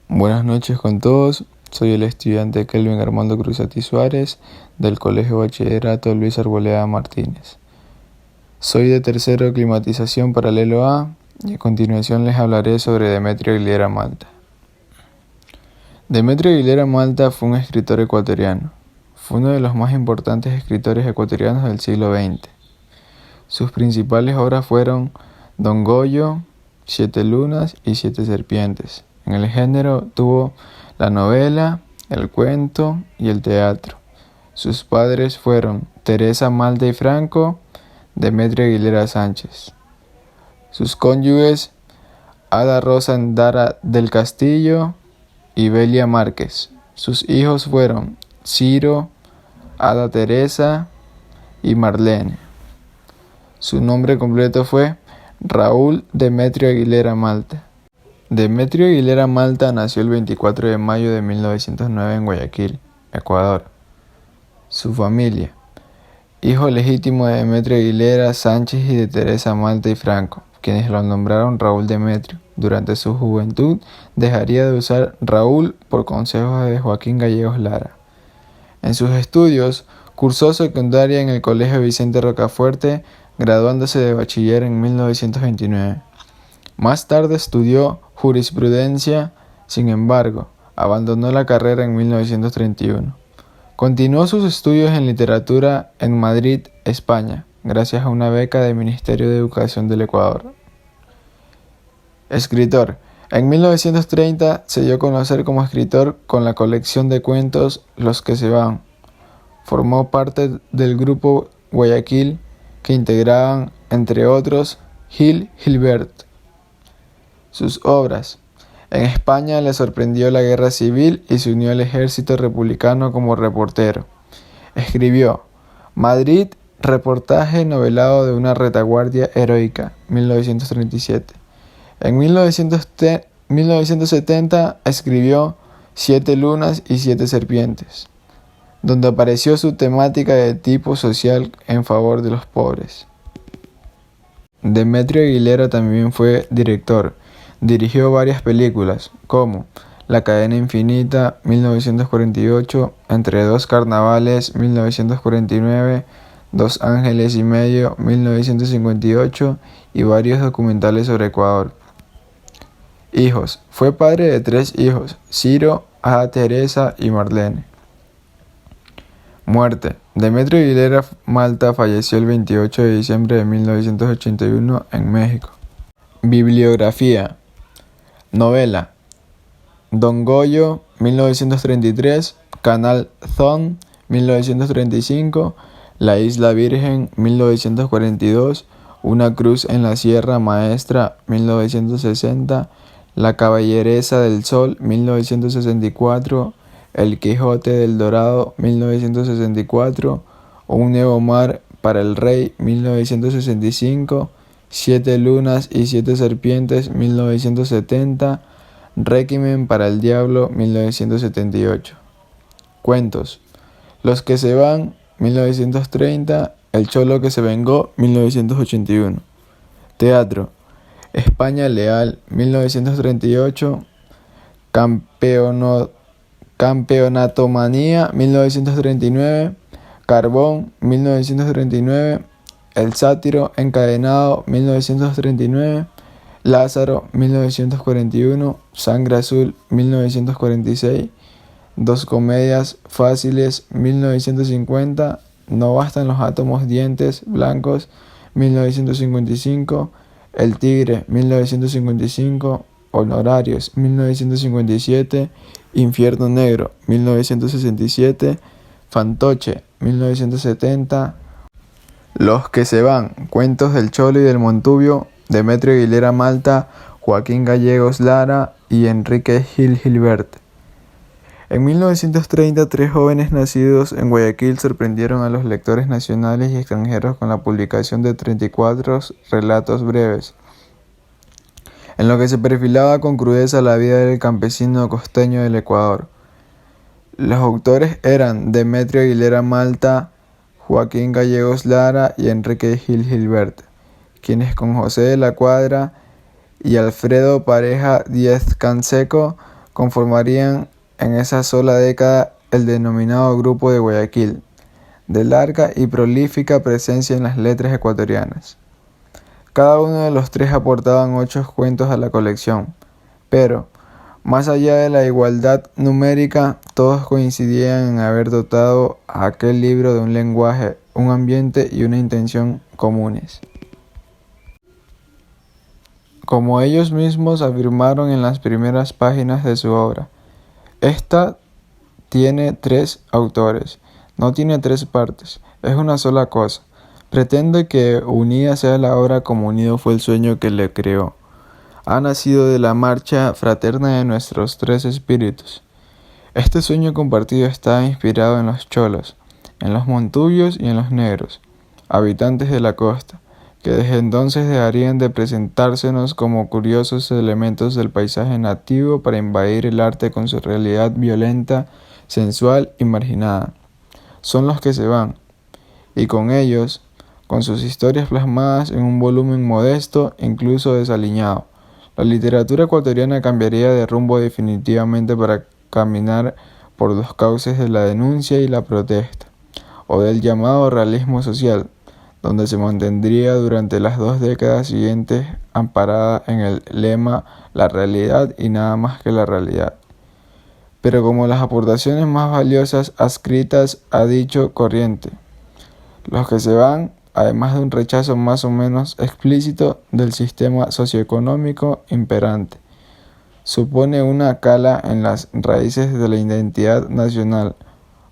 Buenas noches con todos, soy el estudiante Kelvin Armando Cruzati Suárez del Colegio Bachillerato Luis Arboleda Martínez. Soy de tercero de climatización paralelo A y a continuación les hablaré sobre Demetrio Aguilera Malta. Demetrio Aguilera Malta fue un escritor ecuatoriano. Fue uno de los más importantes escritores ecuatorianos del siglo XX. Sus principales obras fueron Don Goyo, Siete Lunas y Siete Serpientes. En el género tuvo la novela, el cuento y el teatro. Sus padres fueron Teresa Malta y Franco, Demetrio Aguilera Sánchez. Sus cónyuges, Ada Rosa Endara del Castillo y Belia Márquez. Sus hijos fueron Ciro, Ada Teresa y Marlene. Su nombre completo fue Raúl Demetrio Aguilera Malta. Demetrio Aguilera Malta nació el 24 de mayo de 1909 en Guayaquil, Ecuador. Su familia: hijo legítimo de Demetrio Aguilera Sánchez y de Teresa Malta y Franco, quienes lo nombraron Raúl Demetrio. Durante su juventud dejaría de usar Raúl por consejos de Joaquín Gallegos Lara. En sus estudios, cursó secundaria en el Colegio Vicente Rocafuerte, graduándose de bachiller en 1929. Más tarde estudió jurisprudencia, sin embargo, abandonó la carrera en 1931. Continuó sus estudios en literatura en Madrid, España, gracias a una beca del Ministerio de Educación del Ecuador. Escritor. En 1930 se dio a conocer como escritor con la colección de cuentos Los que se van. Formó parte del grupo Guayaquil que integraban, entre otros, Gil Gilbert. Sus obras. En España le sorprendió la guerra civil y se unió al ejército republicano como reportero. Escribió Madrid, reportaje novelado de una retaguardia heroica, 1937. En 1970 escribió Siete Lunas y Siete Serpientes, donde apareció su temática de tipo social en favor de los pobres. Demetrio Aguilera también fue director. Dirigió varias películas, como La cadena infinita, 1948, Entre dos carnavales, 1949, Dos ángeles y medio, 1958 y varios documentales sobre Ecuador. Hijos. Fue padre de 3 hijos, Ciro, Ada Teresa y Marlene. Muerte. Demetrio Aguilera Malta falleció el 28 de diciembre de 1981 en México. Bibliografía. Novela. Don Goyo, 1933, Canal Thon, 1935, La Isla Virgen, 1942, Una cruz en la Sierra Maestra, 1960, La Caballeresa del Sol, 1964, El Quijote del Dorado, 1964, Un nuevo mar para el rey, 1965, Siete Lunas y Siete Serpientes, 1970, Réquiem para el Diablo, 1978. Cuentos. Los que se van, 1930, El Cholo que se vengó, 1981. Teatro. España Leal, 1938, Campeonatomanía, 1939, Carbón, 1939, El Sátiro encadenado, 1939, Lázaro, 1941, Sangre Azul, 1946, Dos comedias fáciles, 1950, No bastan los átomos dientes blancos, 1955, El Tigre, 1955, Honorarios, 1957, Infierno Negro, 1967, Fantoche, 1970, Los que se van, Cuentos del Cholo y del Montubio, Demetrio Aguilera Malta, Joaquín Gallegos Lara y Enrique Gil Gilbert. En 1930, 3 jóvenes nacidos en Guayaquil sorprendieron a los lectores nacionales y extranjeros con la publicación de 34 relatos breves, en lo que se perfilaba con crudeza la vida del campesino costeño del Ecuador. Los autores eran Demetrio Aguilera Malta, Joaquín Gallegos Lara y Enrique Gil Gilbert, quienes con José de la Cuadra y Alfredo Pareja Díez Canseco conformarían en esa sola década el denominado Grupo de Guayaquil, de larga y prolífica presencia en las letras ecuatorianas. Cada uno de los tres aportaban 8 cuentos a la colección, pero, más allá de la igualdad numérica, todos coincidían en haber dotado a aquel libro de un lenguaje, un ambiente y una intención comunes. Como ellos mismos afirmaron en las primeras páginas de su obra, esta tiene 3 autores, no tiene 3 partes, es una sola cosa. Pretende que unida sea la obra como unido fue el sueño que le creó. Ha nacido de la marcha fraterna de nuestros 3 espíritus. Este sueño compartido está inspirado en los cholos, en los montuyos y en los negros, habitantes de la costa, que desde entonces dejarían de presentársenos como curiosos elementos del paisaje nativo para invadir el arte con su realidad violenta, sensual y marginada. Son los que se van, y con ellos, con sus historias plasmadas en un volumen modesto, incluso desaliñado, la literatura ecuatoriana cambiaría de rumbo definitivamente para caminar por los cauces de la denuncia y la protesta, o del llamado realismo social, donde se mantendría durante las 2 décadas siguientes amparada en el lema "la realidad y nada más que la realidad". Pero como las aportaciones más valiosas adscritas a dicho corriente, los que se van, además de un rechazo más o menos explícito del sistema socioeconómico imperante, supone una cala en las raíces de la identidad nacional,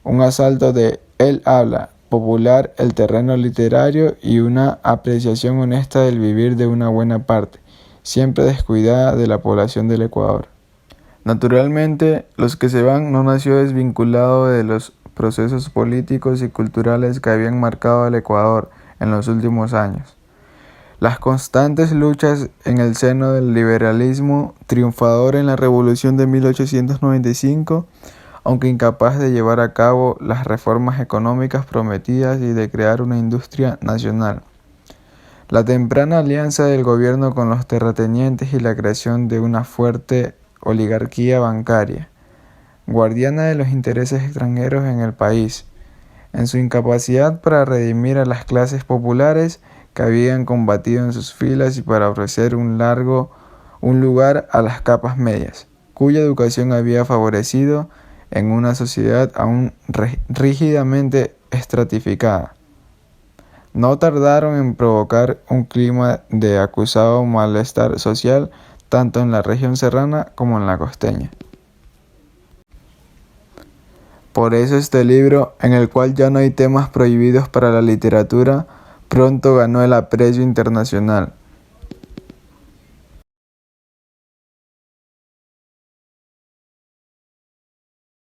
un asalto de "él habla" popular el terreno literario y una apreciación honesta del vivir de una buena parte, siempre descuidada, de la población del Ecuador. Naturalmente, Los que se van no nació desvinculado de los procesos políticos y culturales que habían marcado al Ecuador en los últimos años. Las constantes luchas en el seno del liberalismo triunfador en la Revolución de 1895, aunque incapaz de llevar a cabo las reformas económicas prometidas y de crear una industria nacional. La temprana alianza del gobierno con los terratenientes y la creación de una fuerte oligarquía bancaria, guardiana de los intereses extranjeros en el país, en su incapacidad para redimir a las clases populares que habían combatido en sus filas y para ofrecer un lugar a las capas medias, cuya educación había favorecido en una sociedad aún rígidamente estratificada. No tardaron en provocar un clima de acusado malestar social tanto en la región serrana como en la costeña. Por eso este libro, en el cual ya no hay temas prohibidos para la literatura, pronto ganó el aprecio internacional.